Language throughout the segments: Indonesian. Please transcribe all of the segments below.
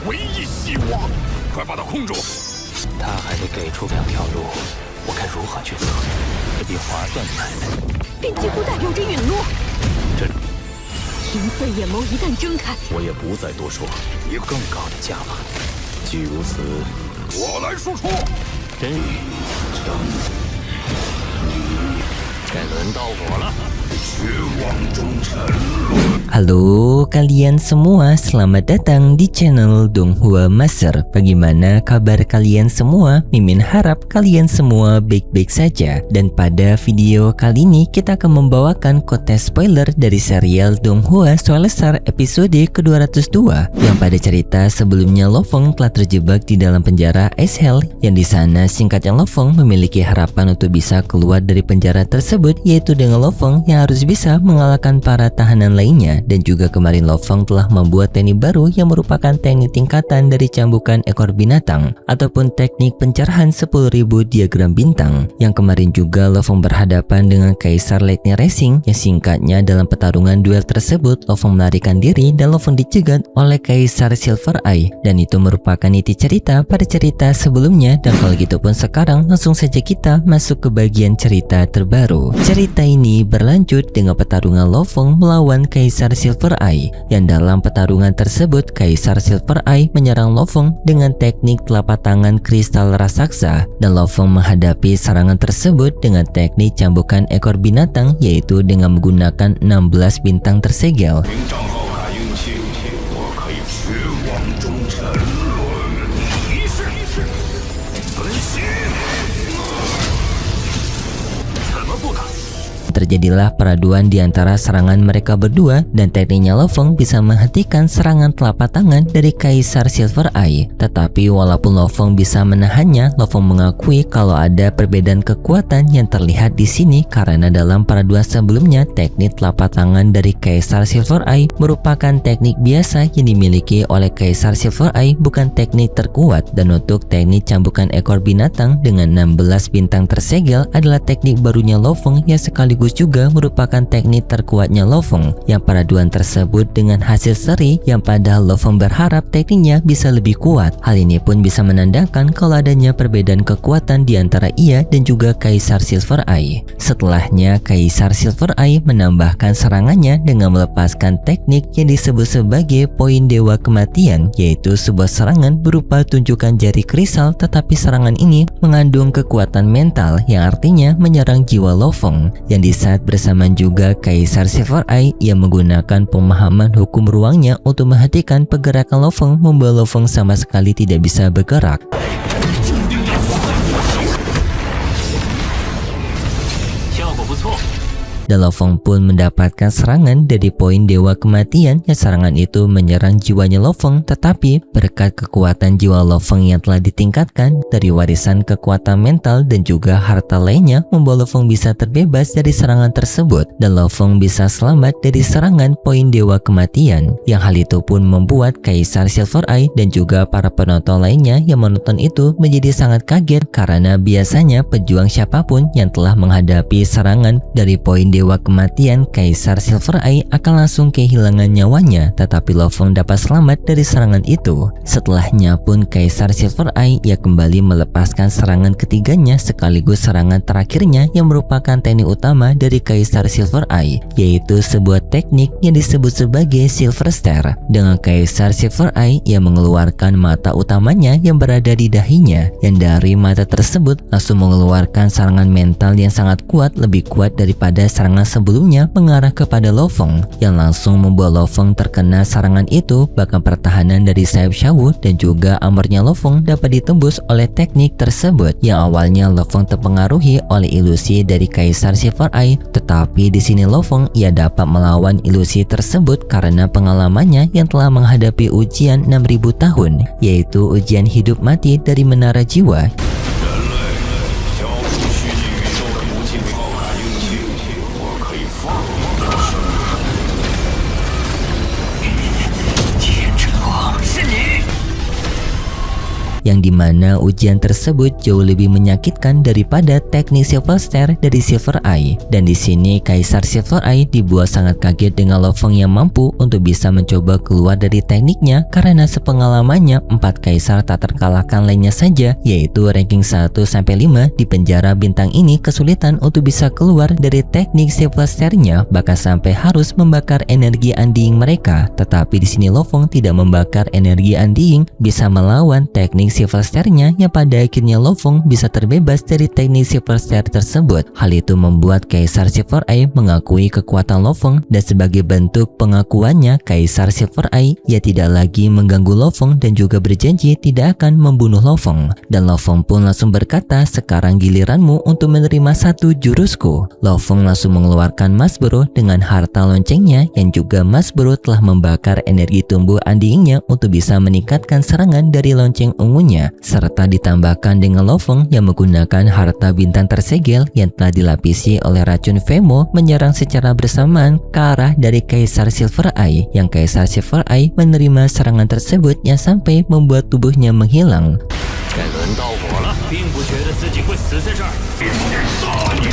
唯一希望，快把他控住！他还得给出2条路，我该如何抉择？这笔划算的买卖，便几乎代表着陨落。这银色眼眸一旦睁开，我也不再多说，以更高的价码。既如此，我来输出。真宇，该轮到我了。绝望中沉沦。 Halo kalian semua, selamat datang di channel Donghua Master. Bagaimana kabar kalian semua? Mimin harap kalian semua baik-baik saja. Dan pada video kali ini kita akan membawakan kontes spoiler dari serial Donghua Soulstar episode ke-202 yang pada cerita sebelumnya Lo Feng telah terjebak di dalam penjara Ice Hell, yang di sana singkatnya Lo Feng memiliki harapan untuk bisa keluar dari penjara tersebut, yaitu dengan Lo Feng yang harus bisa mengalahkan para tahanan lainnya. Dan juga kemarin Lo Feng telah membuat teknik baru yang merupakan teknik tingkatan dari cambukan ekor binatang ataupun teknik pencerahan 10.000 diagram bintang, yang kemarin juga Lo Feng berhadapan dengan Kaisar Lightning Racing, yang singkatnya dalam pertarungan duel tersebut Lo Feng melarikan diri dan Lo Feng dicegat oleh Kaisar Silver Eye, dan itu merupakan inti cerita pada cerita sebelumnya. Dan kalau gitu pun sekarang langsung saja kita masuk ke bagian cerita terbaru. Cerita ini berlanjut dengan pertarungan Lo Feng melawan Kaisar Silver Eye, yang dalam pertarungan tersebut Kaisar Silver Eye menyerang Lo Feng dengan teknik telapak tangan kristal raksasa, dan Lo Feng menghadapi serangan tersebut dengan teknik cambukan ekor binatang, yaitu dengan menggunakan 16 bintang tersegel. 凭账号卡运气，我可以绝望中沉沦。仪式，分析。怎么不敢？ Terjadilah peraduan di antara serangan mereka berdua, dan tekniknya Lo Feng bisa menghentikan serangan telapak tangan dari Kaisar Silver Eye. Tetapi walaupun Lo Feng bisa menahannya, Lo Feng mengakui kalau ada perbedaan kekuatan yang terlihat di sini, karena dalam peraduan sebelumnya teknik telapak tangan dari Kaisar Silver Eye merupakan teknik biasa yang dimiliki oleh Kaisar Silver Eye, bukan teknik terkuat. Dan untuk teknik cambukan ekor binatang dengan 16 bintang tersegel adalah teknik barunya Lo Feng, yang sekaligus juga merupakan teknik terkuatnya Lo Feng, yang peraduan tersebut dengan hasil seri yang padahal Lo Feng berharap tekniknya bisa lebih kuat. Hal ini pun bisa menandakan kalau adanya perbedaan kekuatan di antara ia dan juga Kaisar Silver Eye. Setelahnya Kaisar Silver Eye menambahkan serangannya dengan melepaskan teknik yang disebut sebagai poin dewa kematian, yaitu sebuah serangan berupa tunjukan jari kristal, tetapi serangan ini mengandung kekuatan mental yang artinya menyerang jiwa Lo Feng. Yang di saat bersamaan juga Kaisar Silver Eye yang menggunakan pemahaman hukum ruangnya untuk menghentikan pergerakan Lo Feng, membuat Lo Feng sama sekali tidak bisa bergerak. Dan Lo Feng pun mendapatkan serangan dari poin dewa kematian, yang serangan itu menyerang jiwanya Lo Feng. Tetapi berkat kekuatan jiwa Lo Feng yang telah ditingkatkan dari warisan kekuatan mental dan juga harta lainnya, membuat Lo Feng bisa terbebas dari serangan tersebut, dan Lo Feng bisa selamat dari serangan poin dewa kematian. Yang hal itu pun membuat Kaisar Silver Eye dan juga para penonton lainnya yang menonton itu menjadi sangat kaget, karena biasanya pejuang siapapun yang telah menghadapi serangan dari poin dewa kematian Kaisar Silver Eye akan langsung kehilangan nyawanya, tetapi Lo Feng dapat selamat dari serangan itu. Setelahnya pun Kaisar Silver Eye ia kembali melepaskan serangan ketiganya sekaligus serangan terakhirnya yang merupakan teknik utama dari Kaisar Silver Eye, yaitu sebuah teknik yang disebut sebagai Silver Stare. Dengan Kaisar Silver Eye ia mengeluarkan mata utamanya yang berada di dahinya, yang dari mata tersebut langsung mengeluarkan serangan mental yang sangat kuat, lebih kuat daripada serangan sebelumnya mengarah kepada Lo Feng, yang langsung membuat Lo Feng terkena serangan itu. Bahkan pertahanan dari sayap Shawu dan juga armornya Lo Feng dapat ditembus oleh teknik tersebut, yang awalnya Lo Feng terpengaruhi oleh ilusi dari Kaisar Silver Eye, tetapi di sini Lo Feng ia dapat melawan ilusi tersebut karena pengalamannya yang telah menghadapi ujian 6000 tahun, yaitu ujian hidup mati dari menara jiwa. yang dimana ujian tersebut jauh lebih menyakitkan daripada teknik Silver Star dari Silver Eye. Dan di sini Kaisar Silver Eye dibuat sangat kaget dengan Lo Feng yang mampu untuk bisa mencoba keluar dari tekniknya, karena sepengalamannya 4 kaisar tak terkalahkan lainnya saja, yaitu ranking 1-5 di penjara bintang ini kesulitan untuk bisa keluar dari teknik Silver Star-nya, bahkan sampai harus membakar energi undying mereka. Tetapi di sini Lo Feng tidak membakar energi undying, bisa melawan teknik Silver Star-nya, yang pada akhirnya Lo Feng bisa terbebas dari teknik Silver Star tersebut. Hal itu membuat Kaisar Silver Eye mengakui kekuatan Lo Feng, dan sebagai bentuk pengakuannya, Kaisar Silver Eye ia tidak lagi mengganggu Lo Feng dan juga berjanji tidak akan membunuh Lo Feng. Dan Lo Feng pun langsung berkata, sekarang giliranmu untuk menerima satu jurusku. Lo Feng langsung mengeluarkan Mas Bro dengan harta loncengnya, yang juga Mas Bro telah membakar energi tumbuh undyingnya untuk bisa meningkatkan serangan dari lonceng ungunya, serta ditambahkan dengan Lo Feng yang menggunakan harta bintang tersegel yang telah dilapisi oleh racun Femo menyerang secara bersamaan ke arah dari Kaisar Silver Eye, yang Kaisar Silver Eye menerima serangan tersebut yang sampai membuat tubuhnya menghilang. 该轮到我了，并不觉得自己会死在这儿。杀你！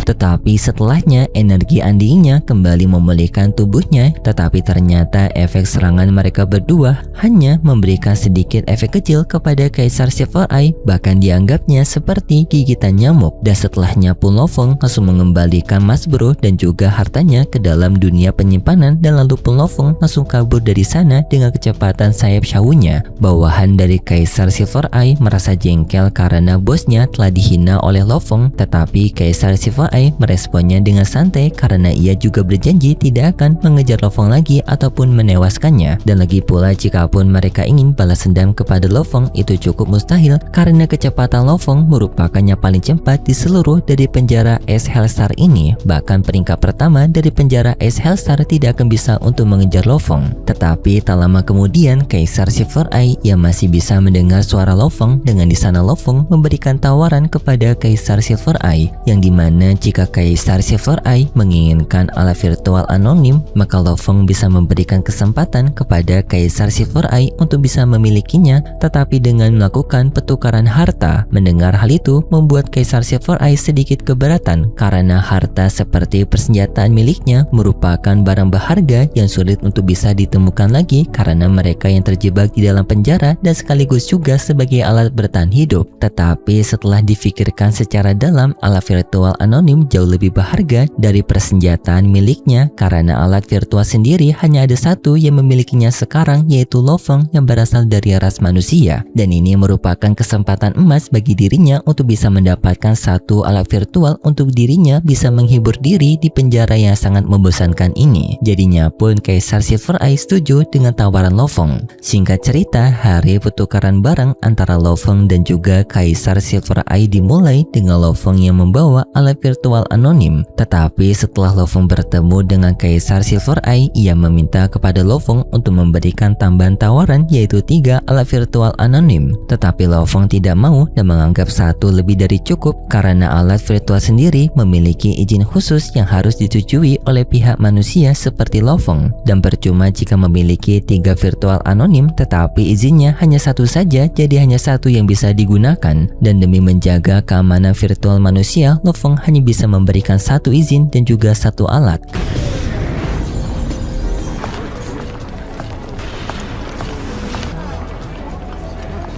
Tetapi setelahnya energi undyingnya kembali memulihkan tubuhnya, tetapi ternyata efek serangan mereka berdua hanya memberikan sedikit efek kecil kepada Kaisar Silver Eye, bahkan dianggapnya seperti gigitan nyamuk. Dan setelahnya pun Lo Feng langsung mengembalikan Mas Bro dan juga hartanya ke dalam dunia penyimpanan, dan lalu pun Lo Feng langsung kabur dari sana dengan kecepatan sayap Shao-nya. Bawahan dari Kaisar Silver Eye merasa jengkel karena bosnya telah dihina oleh Lo Feng, tetapi Kaisar Silver Eye meresponnya dengan santai karena ia juga berjanji tidak akan mengejar Lo Feng lagi ataupun menewaskannya. Dan lagi pula jikapun mereka ingin balas dendam kepada Lo Feng, itu cukup mustahil karena kecepatan Lo Feng merupakan yang paling cepat di seluruh dari penjara Es Hellstar ini. Bahkan peringkat pertama dari penjara Es Hellstar tidak akan bisa untuk mengejar Lo Feng. Tetapi tak lama kemudian Kaisar Silver Eye yang masih bisa mendengar suara Lo Feng, dengan di sana Lo Feng memberikan tawaran kepada Kaisar Silver Eye, yang dimana jika Kaisar Silver Eye menginginkan alat virtual anonim, maka Lo Feng bisa memberikan kesempatan kepada Kaisar Silver Eye untuk bisa memilikinya, tetapi dengan melakukan pertukaran harta. Mendengar hal itu membuat Kaisar Silver Eye sedikit keberatan, karena harta seperti persenjataan miliknya merupakan barang berharga yang sulit untuk bisa ditemukan lagi karena mereka yang terjebak di dalam penjara, dan sekaligus juga sebagai alat bertahan hidup. Tetapi setelah difikirkan secara dalam, alat virtual anonim jauh lebih berharga dari persenjataan miliknya, karena alat virtual sendiri hanya ada satu yang memilikinya sekarang, yaitu Lo Feng yang berasal dari ras manusia. Dan ini merupakan kesempatan emas bagi dirinya untuk bisa mendapatkan satu alat virtual untuk dirinya bisa menghibur diri di penjara yang sangat membosankan ini. Jadinya pun Kaisar Silver Eye setuju dengan tawaran Lo Feng. Singkat cerita, hari pertukaran barang antara Lo Feng dan juga Kaisar Silver Eye dimulai dengan Lo Feng yang membawa alat virtual anonim. Tetapi setelah Lo Feng bertemu dengan Kaisar Silver Eye, ia meminta kepada Lo Feng untuk memberikan tambahan tawaran, yaitu 3 alat virtual anonim. Tetapi Lo Feng tidak mau dan menganggap satu lebih dari cukup, karena alat virtual sendiri memiliki izin khusus yang harus disetujui oleh pihak manusia seperti Lo Feng. Dan percuma jika memiliki 3 virtual anonim tetapi izinnya hanya satu saja, jadi hanya satu yang bisa digunakan. Dan demi menjaga keamanan virtual manusia, Lo Feng hanya bisa memberikan satu izin dan juga satu alat.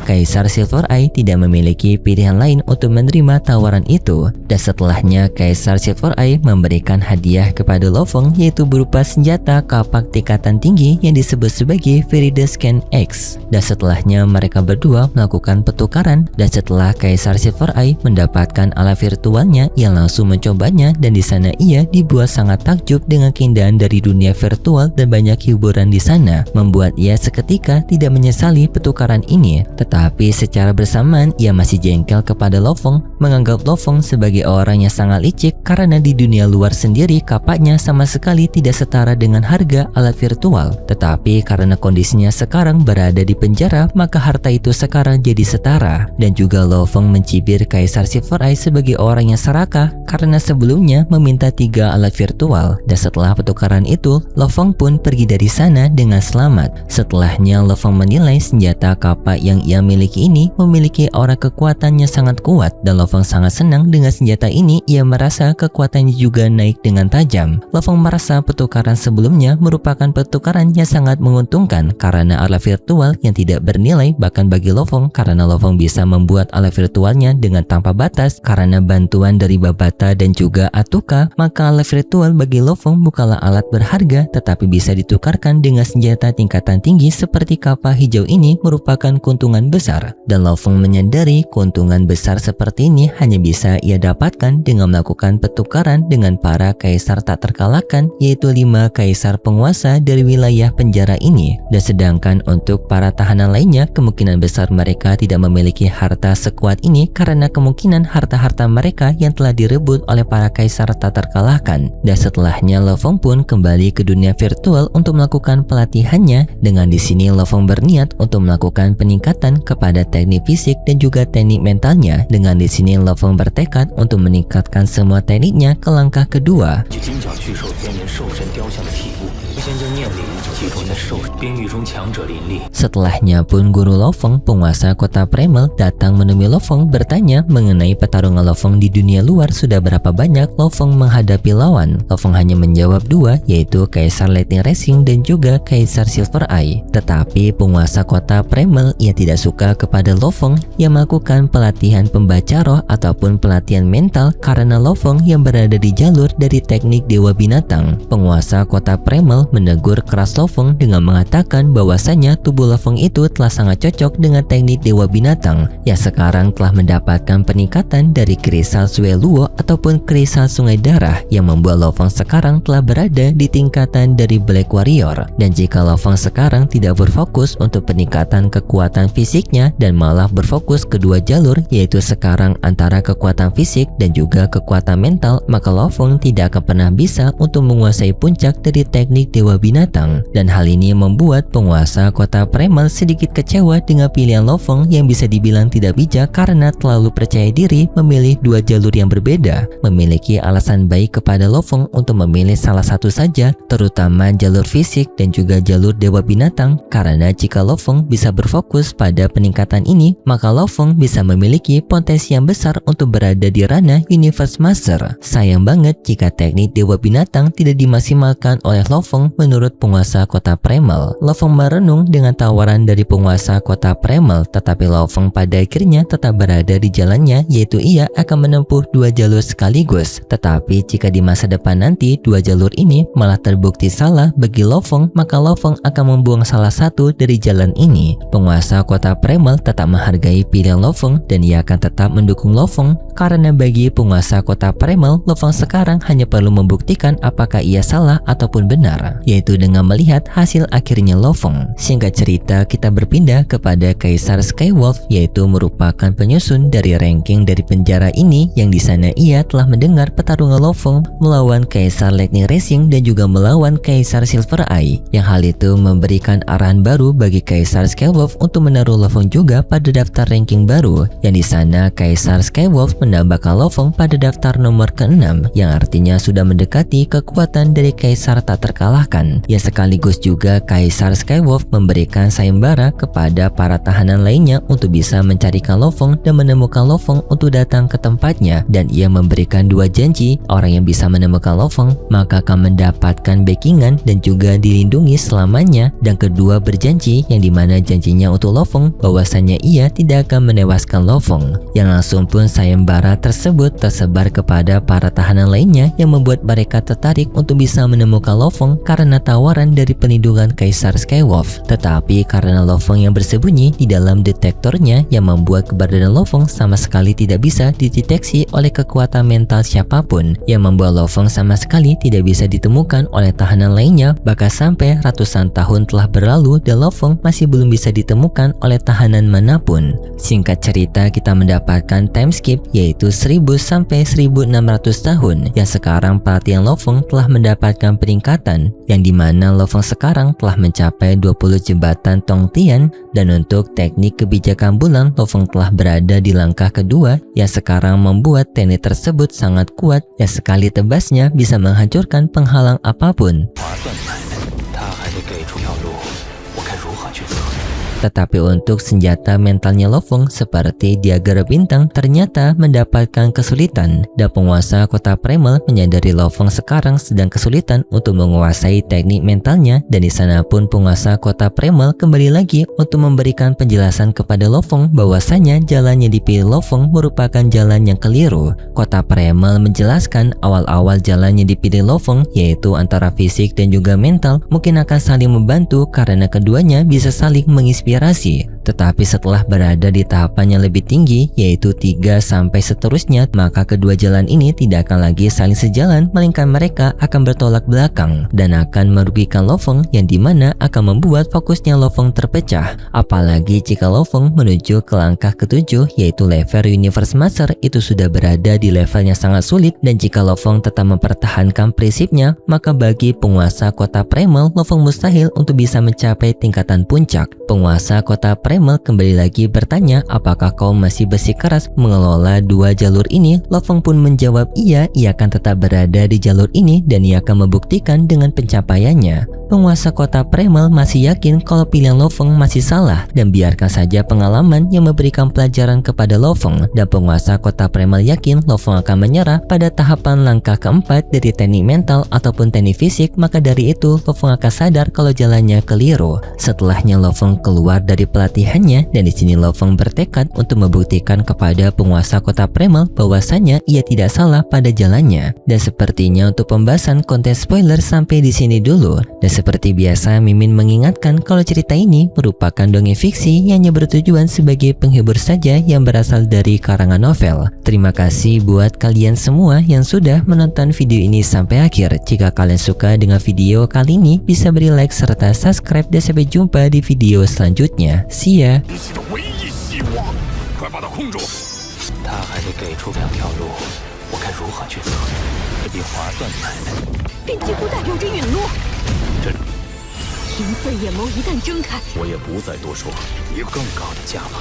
Kaisar Silver Eye tidak memiliki pilihan lain untuk menerima tawaran itu, dan setelahnya Kaisar Silver Eye memberikan hadiah kepada Lo Feng, yaitu berupa senjata kapak tingkatan tinggi yang disebut sebagai Viridescan X. Dan setelahnya mereka berdua melakukan pertukaran, dan setelah Kaisar Silver Eye mendapatkan alat virtualnya, ia langsung mencobanya, dan di sana ia dibuat sangat takjub dengan keindahan dari dunia virtual dan banyak hiburan di sana, membuat ia seketika tidak menyesali pertukaran ini. Tapi secara bersamaan ia masih jengkel kepada Lo Feng, menganggap Lo Feng sebagai orang yang sangat licik karena di dunia luar sendiri kapaknya sama sekali tidak setara dengan harga alat virtual. Tetapi karena kondisinya sekarang berada di penjara, maka harta itu sekarang jadi setara. Dan juga Lo Feng mencibir Kaisar Silver Eye sebagai orang yang serakah karena sebelumnya meminta 3 alat virtual. Dan setelah pertukaran itu, Lo Feng pun pergi dari sana dengan selamat. Setelahnya Lo Feng menilai senjata kapak yang ia miliki ini memiliki aura kekuatannya sangat kuat dan Lo Feng sangat senang dengan senjata ini. Ia merasa kekuatannya juga naik dengan tajam. Lo Feng merasa pertukaran sebelumnya merupakan pertukaran yang sangat menguntungkan karena alat virtual yang tidak bernilai bahkan bagi Lo Feng, karena Lo Feng bisa membuat alat virtualnya dengan tanpa batas karena bantuan dari Babata dan juga Atuka. Maka alat virtual bagi Lo Feng bukanlah alat berharga tetapi bisa ditukarkan dengan senjata tingkatan tinggi seperti kapal hijau ini merupakan keuntungan besar, dan Lo Feng menyadari keuntungan besar seperti ini hanya bisa ia dapatkan dengan melakukan pertukaran dengan para kaisar tak terkalahkan, yaitu 5 kaisar penguasa dari wilayah penjara ini. Dan sedangkan untuk para tahanan lainnya, kemungkinan besar mereka tidak memiliki harta sekuat ini karena kemungkinan harta-harta mereka yang telah direbut oleh para kaisar tak terkalahkan. Dan setelahnya Lo Feng pun kembali ke dunia virtual untuk melakukan pelatihannya. Dengan di sini Lo Feng berniat untuk melakukan peningkatan kepada teknik fisik dan juga teknik mentalnya. Dengan di sini Lo Feng bertekad untuk meningkatkan semua tekniknya ke langkah kedua. 金角巨兽天人兽神雕像的体物，先将念灵寄托在兽冰域中强者林立。 Setelahnya pun guru Lo Feng, penguasa kota Primal, datang menemui Lo Feng bertanya mengenai pertarungan Lo Feng di dunia luar sudah berapa banyak Lo Feng menghadapi lawan. Lo Feng hanya menjawab 2, yaitu Kaisar Lightning Racing dan juga Kaisar Silver Eye. Tetapi penguasa kota Primal ia tidak suka kepada Lo Feng yang melakukan pelatihan pembaca roh ataupun pelatihan mental karena Lo Feng yang berada di jalur dari teknik Dewa Binatang. Penguasa kota Primal menegur keras Lo Feng dengan mengatakan bahwasanya tubuh Lo Feng itu telah sangat cocok dengan teknik Dewa Binatang yang sekarang telah mendapatkan peningkatan dari kristal Sue Luo ataupun kristal Sungai Darah yang membuat Lo Feng sekarang telah berada di tingkatan dari Black Warrior. Dan jika Lo Feng sekarang tidak berfokus untuk peningkatan kekuatan fisiknya dan malah berfokus kedua jalur, yaitu sekarang antara kekuatan fisik dan juga kekuatan mental, maka Lo Feng tidak akan pernah bisa untuk menguasai puncak dari teknik Dewa Binatang. Dan hal ini membuat penguasa kota Primal sedikit kecewa dengan pilihan Lo Feng yang bisa dibilang tidak bijak karena terlalu percaya diri memilih 2 jalur yang berbeda. Memiliki alasan baik kepada Lo Feng untuk memilih salah satu saja, terutama jalur fisik dan juga jalur Dewa Binatang, karena jika Lo Feng bisa berfokus pada peningkatan ini, maka Lo Feng bisa memiliki potensi yang besar untuk berada di ranah Universe Master. Sayang banget jika teknik Dewa Binatang tidak dimaksimalkan oleh Lo Feng. Menurut penguasa kota Primal, Lo Feng merenung dengan tawaran dari penguasa kota Primal, tetapi Lo Feng pada akhirnya tetap berada di jalannya, yaitu ia akan menempuh 2 jalur sekaligus. Tetapi jika di masa depan nanti 2 jalur ini malah terbukti salah bagi Lo Feng, maka Lo Feng akan membuang salah satu dari jalan ini. Penguasa kota Primal tetap menghargai pilihan Lo Feng dan ia akan tetap mendukung Lo Feng karena bagi penguasa kota Primal, Lo Feng sekarang hanya perlu membuktikan apakah ia salah ataupun benar, yaitu dengan melihat hasil akhirnya Lo Feng. Singkat cerita, kita berpindah kepada Kaisar Skywolf, yaitu merupakan penyusun dari ranking dari penjara ini, yang di sana ia telah mendengar pertarungan Lo Feng melawan Kaisar Lightning Racing dan juga melawan Kaisar Silver Eye. Yang hal itu memberikan arahan baru bagi Kaisar Skywolf untuk menaruh Lo Feng juga pada daftar ranking baru, yang di sana Kaisar Skywolf menambahkan Lo Feng pada daftar nomor ke-6, yang artinya sudah mendekati kekuatan dari Kaisar tak terkalahkan. Ya, sekaligus juga Kaisar Skywolf memberikan sayembara kepada para tahanan lainnya untuk bisa mencarikan Lo Feng dan menemukan Lo Feng untuk datang ke tempatnya, dan ia memberikan 2 janji. Orang yang bisa menemukan Lo Feng maka akan mendapatkan backingan dan juga dilindungi selamanya, dan kedua berjanji yang dimana janjinya untuk Lo Feng bahwasanya ia tidak akan menewaskan Lo Feng. Yang langsung pun sayembara tersebut tersebar kepada para tahanan lainnya yang membuat mereka tertarik untuk bisa menemukan Lo Feng karena tawaran dari pelindungan Kaisar Skywolf. Tetapi karena Lo Feng yang bersembunyi di dalam detektornya yang membuat keberadaan Lo Feng sama sekali tidak bisa dideteksi oleh kekuatan mental siapapun, yang membuat Lo Feng sama sekali tidak bisa ditemukan oleh tahanan lainnya. Bahkan sampai ratusan tahun telah berlalu dan Lo Feng masih belum bisa ditemukan oleh tahanan manapun. Singkat cerita, kita mendapatkan time skip yaitu 1000 sampai 1600 tahun, yang sekarang pelatihan Lo Feng telah mendapatkan peningkatan, yang dimana Lo Feng sekarang telah mencapai 20 jembatan Tong Tian, dan untuk teknik kebijakan bulan Lo Feng telah berada di langkah kedua, yang sekarang membuat teknik tersebut sangat kuat, yang sekali tebasnya bisa menghancurkan penghalang apapun. 划算盘，他还得给出条路，我该如何去策？ Tetapi untuk senjata mentalnya Lo Feng seperti Dagger Bintang ternyata mendapatkan kesulitan, dan penguasa kota Primal menyadari Lo Feng sekarang sedang kesulitan untuk menguasai teknik mentalnya, dan di sana pun penguasa kota Primal kembali lagi untuk memberikan penjelasan kepada Lo Feng bahwasanya jalan yang dipilih Lo Feng merupakan jalan yang keliru. Kota Primal menjelaskan awal-awal jalan yang dipilih Lo Feng yaitu antara fisik dan juga mental mungkin akan saling membantu karena keduanya bisa saling menginspirasi. Tetapi setelah berada di tahapan yang lebih tinggi yaitu 3 sampai seterusnya, maka kedua jalan ini tidak akan lagi saling sejalan, melainkan mereka akan bertolak belakang dan akan merugikan Lo Feng, yang dimana akan membuat fokusnya Lo Feng terpecah. Apalagi jika Lo Feng menuju ke langkah ke-7 yaitu level Universe Master itu sudah berada di level yang sangat sulit, dan jika Lo Feng tetap mempertahankan prinsipnya, maka bagi penguasa kota Primal, Lo Feng mustahil untuk bisa mencapai tingkatan puncak. Penguasa kota Primal kembali lagi bertanya apakah kau masih bersikeras mengelola 2 jalur ini. Lo Feng pun menjawab iya, ia akan tetap berada di jalur ini dan ia akan membuktikan dengan pencapaiannya. Penguasa kota Primal masih yakin kalau pilihan Lo Feng masih salah dan biarkan saja pengalaman yang memberikan pelajaran kepada Lo Feng, dan penguasa kota Primal yakin Lo Feng akan menyerah pada tahapan langkah keempat dari teknik mental ataupun teknik fisik. Maka dari itu Lo Feng akan sadar kalau jalannya keliru. Setelahnya Lo Feng keluar dari pelatihannya, dan di sini Lo Feng bertekad untuk membuktikan kepada penguasa kota Primal bahwasanya ia tidak salah pada jalannya. Dan sepertinya untuk pembahasan konten spoiler sampai di sini dulu. Dan seperti biasa Mimin mengingatkan kalau cerita ini merupakan dongeng fiksi yang hanya bertujuan sebagai penghibur saja yang berasal dari karangan novel. Terima kasih buat kalian semua yang sudah menonton video ini sampai akhir. Jika kalian suka dengan video kali ini, bisa beri like serta subscribe, dan sampai jumpa di video selanjutnya. See ya! 你的唯一希望，快把它控住！他还得给出2条路，我该如何去策？这笔划算的买卖，便几乎代表着陨落。这银色眼眸一旦睁开，我也不再多说，以更高的价码